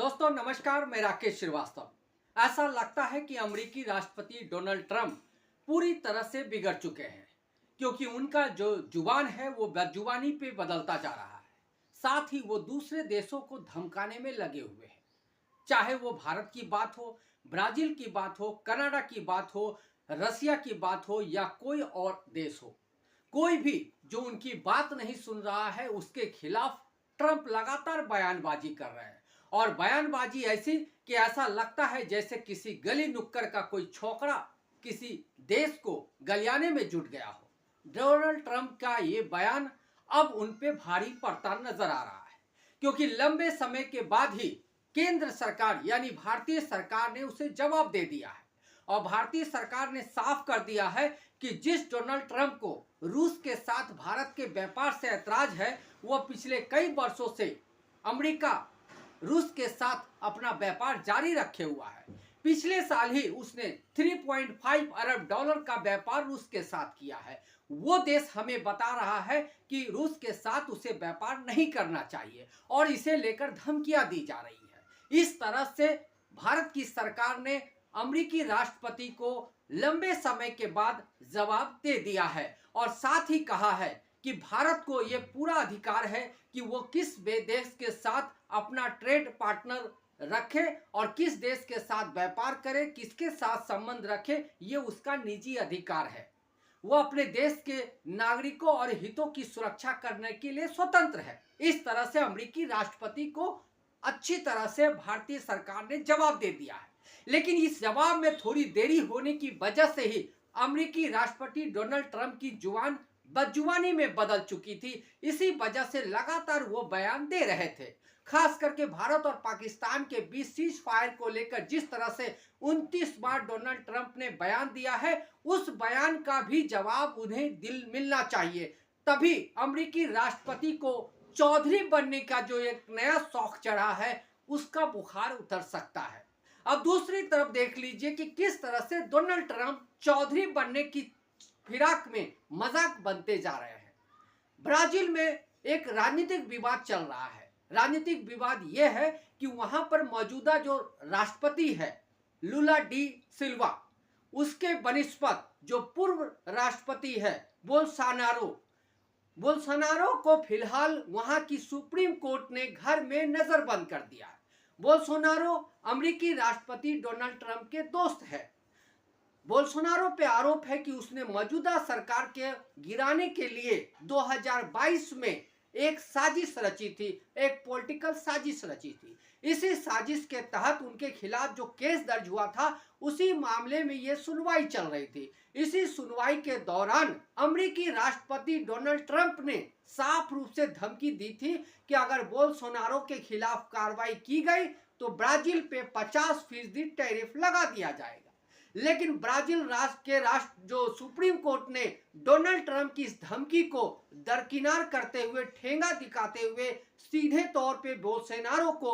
दोस्तों नमस्कार, मैं राकेश श्रीवास्तव। ऐसा लगता है कि अमेरिकी राष्ट्रपति डोनाल्ड ट्रंप पूरी तरह से बिगड़ चुके हैं, क्योंकि उनका जो जुबान है वो बदजुबानी पे बदलता जा रहा है। साथ ही वो दूसरे देशों को धमकाने में लगे हुए हैं। चाहे वो भारत की बात हो, ब्राजील की बात हो, कनाडा की बात हो, रसिया की बात हो या कोई और देश हो, कोई भी जो उनकी बात नहीं सुन रहा है उसके खिलाफ ट्रंप लगातार बयानबाजी कर रहे हैं। और बयानबाजी ऐसी कि ऐसा लगता है जैसे किसी गली नुक्कड़ का कोई छोकरा किसी देश को गलियाने में जुट गया हो। डोनाल्ड ट्रंप का ये बयान अब उन पे भारी पड़ता नजर आ रहा है, क्योंकि लंबे समय के बाद ही केंद्र सरकार यानी भारतीय सरकार ने उसे जवाब दे दिया है। और भारतीय सरकार ने साफ कर दिया है कि जिस डोनाल्ड ट्रंप को रूस के साथ भारत के व्यापार से ऐतराज है, वह पिछले कई वर्षों से अमेरिका रूस के साथ अपना व्यापार जारी रखे हुआ है। पिछले साल ही उसने 3.5 अरब डॉलर का व्यापार रूस के साथ किया है। वो देश हमें बता रहा है कि रूस के साथ उसे व्यापार नहीं करना चाहिए और इसे लेकर धमकियां दी जा रही है। इस तरह से भारत की सरकार ने अमेरिकी राष्ट्रपति को लंबे समय के बाद जवाब दे दिया है और साथ ही कहा है कि भारत को यह पूरा अधिकार है कि वो किस देश के साथ अपना ट्रेड पार्टनर रखे और किस देश के साथ व्यापार करे, किसके साथ संबंध रखे, ये उसका निजी अधिकार है। वो अपने देश के नागरिकों और हितों की सुरक्षा करने के लिए स्वतंत्र है। इस तरह से अमेरिकी राष्ट्रपति को अच्छी तरह से भारतीय सरकार ने जवाब दे दिया है। लेकिन इस जवाब में थोड़ी देरी होने की वजह से ही अमेरिकी राष्ट्रपति डोनाल्ड ट्रंप की जुबान बदजुबानी में बदल चुकी थी। इसी वजह से लगातार वो बयान दे रहे थे। खास करके भारत और पाकिस्तान के बीच सीज फायर को लेकर जिस तरह से 29 बार डोनाल्ड ट्रंप ने बयान दिया है, उस बयान का भी जवाब उन्हें दिल मिलना चाहिए। तभी अमेरिकी राष्ट्रपति को चौधरी बनने का जो एक नया शौक चढ़ा है, उसका बुखार उतर सकता है। अब दूसरी तरफ देख लीजिए कि किस तरह से डोनाल्ड ट्रंप चौधरी बनने की फिराक में मजाक बनते जा रहे हैं। ब्राजील में एक राजनीतिक विवाद चल रहा है। राजनीतिक विवाद यह है कि वहां पर मौजूदा जो राष्ट्रपति है लुला डी सिल्वा, उसके बनिस्पत जो पूर्व राष्ट्रपति है बोल्सोनारो को फिलहाल वहां की सुप्रीम कोर्ट ने घर में नजरबंद कर दिया है। बोल्सोनारो अमेरिकी राष्ट्रपति डोनाल्ड ट्रंप के दोस्त है। बोल्सोनारो पे आरोप है कि उसने मौजूदा सरकार के गिराने के लिए 2022 में एक साजिश रची थी, एक पॉलिटिकल साजिश रची थी। इसी साजिश के तहत उनके खिलाफ जो केस दर्ज हुआ था, उसी मामले में ये सुनवाई चल रही थी। इसी सुनवाई के दौरान अमेरिकी राष्ट्रपति डोनाल्ड ट्रंप ने साफ रूप से धमकी दी थी कि अगर बोल्सोनारो के खिलाफ कार्रवाई की गई तो ब्राजील पे 50% टैरिफ लगा दिया जाएगा। लेकिन ब्राजील राष्ट्र जो सुप्रीम कोर्ट ने डोनाल्ड ट्रंप की इस धमकी को दरकिनार करते हुए, ठेंगा दिखाते हुए सीधे तौर पे बोल्सोनारो को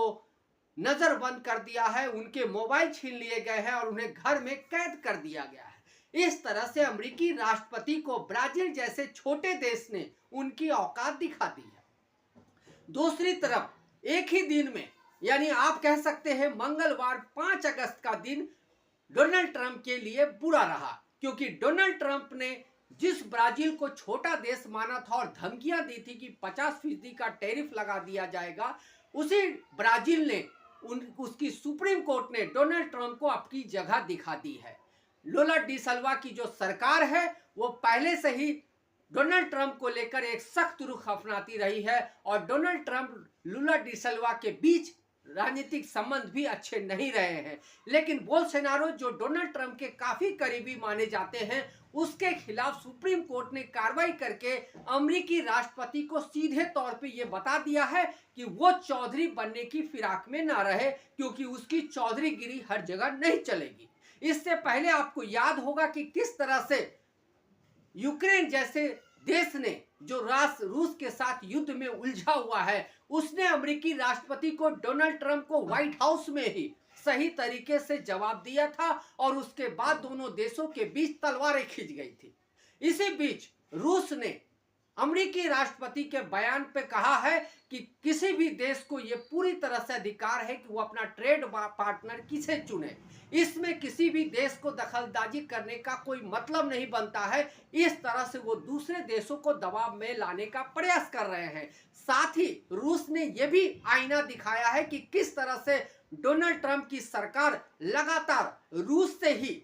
नजरबंद कर दिया है। उनके मोबाइल छीन लिए गए हैं और उन्हें घर में कैद कर दिया गया है। इस तरह से अमेरिकी राष्ट्रपति को ब्राजील जैसे छोटे देश ने उनकी औकात दिखा दी है। दूसरी तरफ एक ही दिन में, यानी आप कह सकते हैं मंगलवार 5 अगस्त का दिन डोनाल्ड ट्रंप के लिए बुरा रहा, क्योंकि डोनाल्ड ट्रंप ने जिस ब्राजील को छोटा देश माना था और धमकियां दी थी कि 50% का टैरिफ लगा दिया जाएगा, उसी ब्राजील ने उसकी सुप्रीम कोर्ट ने डोनाल्ड ट्रंप को अपनी जगह दिखा दी है। लुला डी सिल्वा की जो सरकार है वो पहले से ही डोनाल्ड ट्रंप को लेकर एक सख्त रुख अपनाती रही है और डोनाल्ड ट्रंप लुला डी सिल्वा के बीच राजनीतिक संबंध भी अच्छे नहीं रहे हैं। लेकिन बोल्सोनारो जो डोनाल्ड ट्रंप के काफी करीबी माने जाते हैं, उसके खिलाफ सुप्रीम कोर्ट ने कार्रवाई करके अमेरिकी राष्ट्रपति को सीधे तौर पे ये बता दिया है कि वो चौधरी बनने की फिराक में ना रहे, क्योंकि उसकी चौधरीगिरी हर जगह नहीं चलेगी। इससे पहले आपको याद होगा कि किस तरह से यूक्रेन जैसे देश ने जो रूस के साथ युद्ध में उलझा हुआ है, उसने अमेरिकी राष्ट्रपति को डोनाल्ड ट्रंप को व्हाइट हाउस में ही सही तरीके से जवाब दिया था और उसके बाद दोनों देशों के बीच तलवारें खिंच गई थी। इसी बीच रूस ने अमेरिकी राष्ट्रपति के बयान पे कहा है कि किसी भी देश को यह पूरी तरह से अधिकार है कि वो अपना ट्रेड पार्टनर किसे चुने। इसमें किसी भी देश को दखलंदाजी करने का कोई मतलब नहीं बनता है। इस तरह से वो दूसरे देशों को दबाव में लाने का प्रयास कर रहे हैं। साथ ही रूस ने यह भी आईना दिखाया है कि किस तरह से डोनाल्ड ट्रंप की सरकार लगातार रूस से ही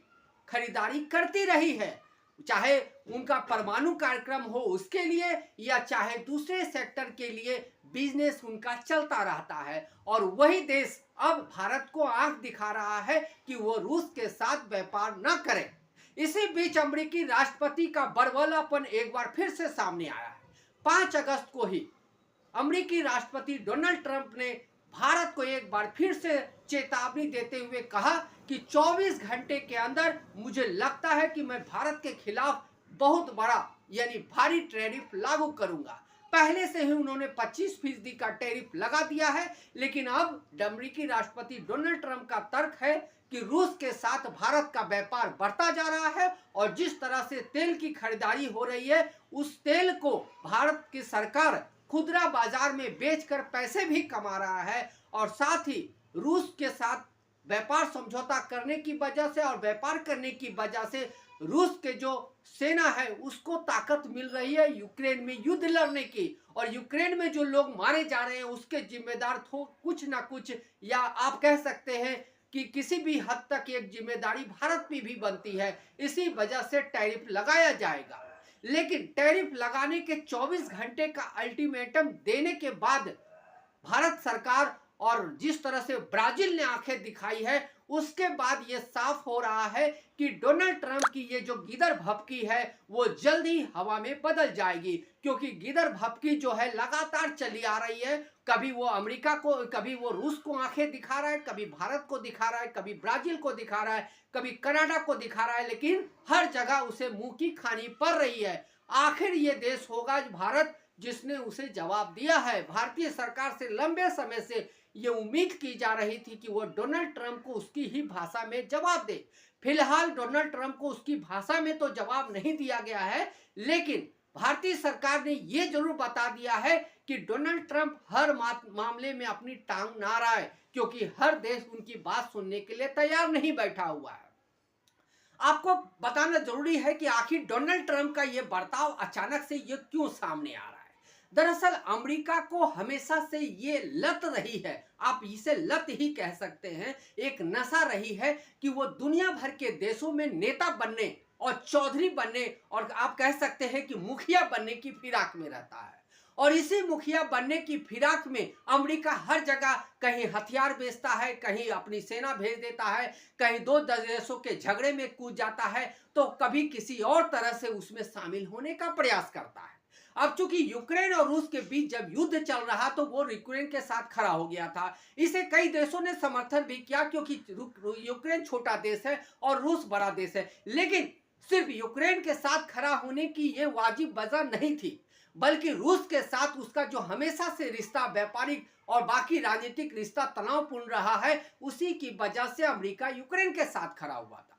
खरीदारी करती रही है, चाहे उनका परमाणु कार्यक्रम हो उसके लिए या चाहे दूसरे सेक्टर के लिए बिजनेस उनका चलता रहता है। और वही देश अब भारत को आंख दिखा रहा है कि वो रूस के साथ व्यापार न करे। इसी बीच अमेरिकी राष्ट्रपति का बड़बोलापन एक बार फिर से सामने आया है। 5 अगस्त को ही अमेरिकी राष्ट्रपति डोनाल्ड ट्रंप ने भारत को एक बार फिर से चेतावनी देते हुए कहा कि 24 घंटे के अंदर मुझे लगता है कि मैं भारत के खिलाफ बहुत बड़ा यानी भारी टैरिफ लागू करूंगा। पहले से ही उन्होंने 25% का टैरिफ लगा दिया है, लेकिन अब अमेरिकी राष्ट्रपति डोनाल्ड ट्रंप का तर्क है कि रूस के साथ भारत का व्यापार बढ़ता जा रहा है और जिस तरह से तेल की खरीदारी हो रही है उस तेल को भारत की सरकार खुदरा बाजार में बेचकर पैसे भी कमा रहा है। और साथ ही रूस के साथ व्यापार समझौता करने की वजह से और व्यापार करने की वजह से रूस के जो सेना है उसको ताकत मिल रही है यूक्रेन में युद्ध लड़ने की। और यूक्रेन में जो लोग मारे जा रहे हैं उसके जिम्मेदार कुछ ना कुछ या आप कह सकते हैं कि किसी भी हद तक एक जिम्मेदारी भारत में भी बनती है। इसी वजह से टैरिफ लगाया जाएगा। लेकिन टैरिफ लगाने के 24 घंटे का अल्टीमेटम देने के बाद भारत सरकार और जिस तरह से ब्राजील ने आंखें दिखाई है उसके बाद ये साफ हो रहा है कि डोनाल्ड ट्रंप की ये जो गिदर भभकी है वो जल्द ही हवा में बदल जाएगी। क्योंकि गिदर भभकी जो है लगातार चली आ रही है। कभी वो अमेरिका को, कभी वो रूस को आंखें दिखा रहा है, कभी भारत को दिखा रहा है, कभी ब्राजील को दिखा रहा है, कभी कनाडा को दिखा रहा है, लेकिन हर जगह उसे मुंह की खानी पड़ रही है। आखिर ये देश होगा भारत जिसने उसे जवाब दिया है। भारतीय सरकार से लंबे समय से ये उम्मीद की जा रही थी कि वो डोनाल्ड ट्रंप को उसकी ही भाषा में जवाब दे। फिलहाल डोनाल्ड ट्रंप को उसकी भाषा में तो जवाब नहीं दिया गया है, लेकिन भारतीय सरकार ने ये जरूर बता दिया है कि डोनाल्ड ट्रंप हर मामले में अपनी टांग ना अड़ाए, क्योंकि हर देश उनकी बात सुनने के लिए तैयार नहीं बैठा हुआ है। आपको बताना जरूरी है कि आखिर डोनाल्ड ट्रंप का ये बर्ताव अचानक से ये क्यों सामने आ रहा है। दरअसल अमेरिका को हमेशा से ये लत रही है, आप इसे लत ही कह सकते हैं, एक नशा रही है कि वो दुनिया भर के देशों में नेता बनने और चौधरी बनने और आप कह सकते हैं कि मुखिया बनने की फिराक में रहता है। और इसी मुखिया बनने की फिराक में अमेरिका हर जगह कहीं हथियार बेचता है, कहीं अपनी सेना भेज देता है, कहीं दो देशों के झगड़े में कूद जाता है, तो कभी किसी और तरह से उसमें शामिल होने का प्रयास करता है। अब चूंकि यूक्रेन और रूस के बीच जब युद्ध चल रहा तो वो यूक्रेन के साथ खड़ा हो गया था। इसे कई देशों ने समर्थन भी किया क्योंकि यूक्रेन छोटा देश है और रूस बड़ा देश है। लेकिन सिर्फ यूक्रेन के साथ खड़ा होने की ये वाजिब वजह नहीं थी, बल्कि रूस के साथ उसका जो हमेशा से रिश्ता व्यापारिक और बाकी राजनीतिक रिश्ता तनावपूर्ण रहा है, उसी की वजह से अमेरिका यूक्रेन के साथ खड़ा हुआ था।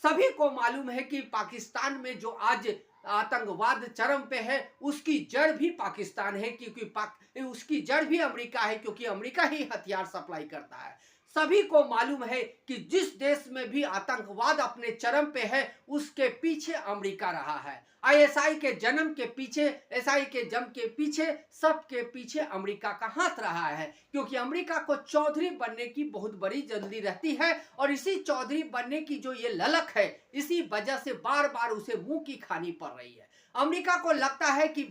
सभी को मालूम है कि पाकिस्तान में जो आज आतंकवाद चरम पे है उसकी जड़ भी पाकिस्तान है, क्योंकि उसकी जड़ भी अमेरिका है, क्योंकि अमेरिका ही हथियार सप्लाई करता है। सभी को मालूम है कि जिस देश में भी आतंकवाद अपने चरम पे है उसके पीछे अमेरिका रहा है। आईएसआई के जन्म के पीछे, एसआई के जन्म के पीछे, सबके पीछे अमेरिका का हाथ रहा है, क्योंकि अमेरिका को चौधरी बनने की बहुत बड़ी जल्दी रहती है। और इसी चौधरी बनने की जो ये ललक है, इसी वजह से बार बार उसे मुंह की खानी पड़ रही है। अमेरिका को लगता है कि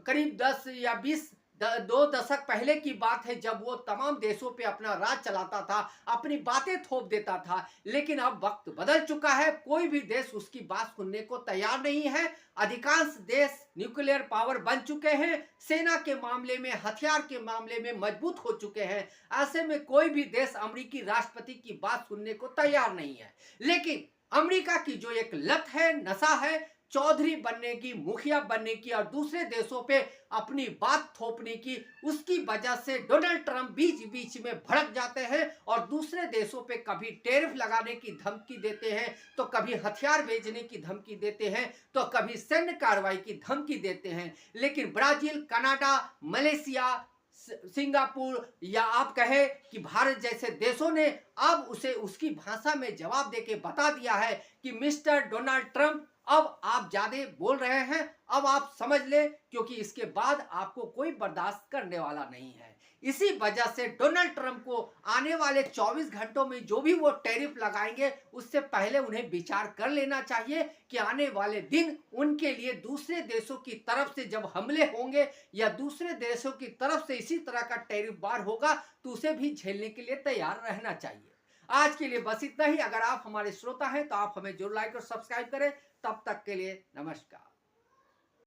करीब 10 या 20 2 दशक पहले की बात है जब वो तमाम देशों पे अपना राज चलाता था, अपनी बातें थोप देता था, लेकिन अब वक्त बदल चुका है। कोई भी देश उसकी बात सुनने को तैयार नहीं है। अधिकांश देश न्यूक्लियर पावर बन चुके हैं, सेना के मामले में, हथियार के मामले में मजबूत हो चुके हैं। ऐसे में कोई भी देश अमेरिकी राष्ट्रपति की बात सुनने को तैयार नहीं है। लेकिन अमेरिका की जो एक लत है, नशा है, चौधरी बनने की, मुखिया बनने की और दूसरे देशों पे अपनी बात थोपने की, उसकी वजह से डोनाल्ड ट्रंप बीच बीच में भड़क जाते हैं और दूसरे देशों पे कभी टैरिफ लगाने की धमकी देते हैं, तो कभी हथियार भेजने की धमकी देते हैं, तो कभी सैन्य कार्रवाई की धमकी देते हैं। लेकिन ब्राजील, कनाडा, मलेशिया, सिंगापुर या आप कहे कि भारत जैसे देशों ने अब उसे उसकी भाषा में जवाब देके बता दिया है कि मिस्टर डोनाल्ड ट्रंप, अब आप ज्यादा बोल रहे हैं, अब आप समझ ले, क्योंकि इसके बाद आपको कोई बर्दाश्त करने वाला नहीं है। इसी वजह से डोनाल्ड ट्रंप को आने वाले 24 घंटों में जो भी वो टैरिफ लगाएंगे, उससे पहले उन्हें विचार कर लेना चाहिए कि आने वाले दिन उनके लिए दूसरे देशों की तरफ से जब हमले होंगे या दूसरे देशों की तरफ से इसी तरह का टैरिफ बार होगा, तो उसे भी झेलने के लिए तैयार रहना चाहिए। आज के लिए बस इतना ही। अगर आप हमारे श्रोता हैं तो आप हमें जरूर लाइक और सब्सक्राइब करें। तब तक के लिए नमस्कार।